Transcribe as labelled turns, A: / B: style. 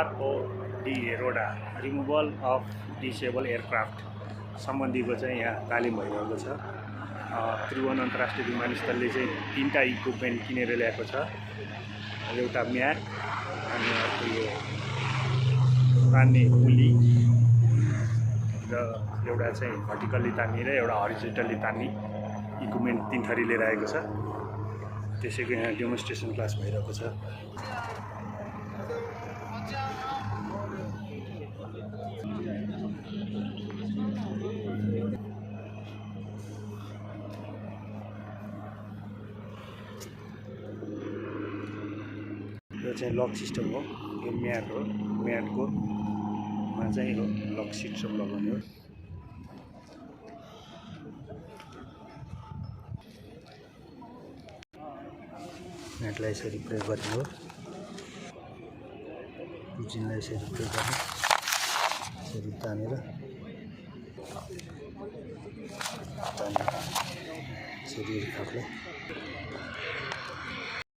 A: RODA removal of disable aircraft सम्बन्धीको चाहिँ यहाँ तालिम भइरहेको छ। त्रिभुवन अन्तर्राष्ट्रिय विमानस्थलले चाहिँ 3टा इक्विपमेन्ट किनेर ल्याएको छ। एउटा म्याट अनि अर्को यो तान्ने पुली र एउटा चाहिँ भर्टिकल्ली तान्ने र एउटा हरिजोन्टल्ली तान्ने इक्विपमेन्ट 3 थरी लिएर आएको छ। त्यसैको यहाँ डेमोन्स्ट्रेसन क्लास भइरहेको छ। यो चाहिँ लक सिस्टम हो। यो म्याट हो। म्याटको मा चाहिँ हो लक सिस्टम लगाउने हो। म्याटलाई यसरी प्रयोग गर्ने हो। पिचिनलाई यसरी प्रयोग गर्ने, यसरी तानेर यसरी राख्ने।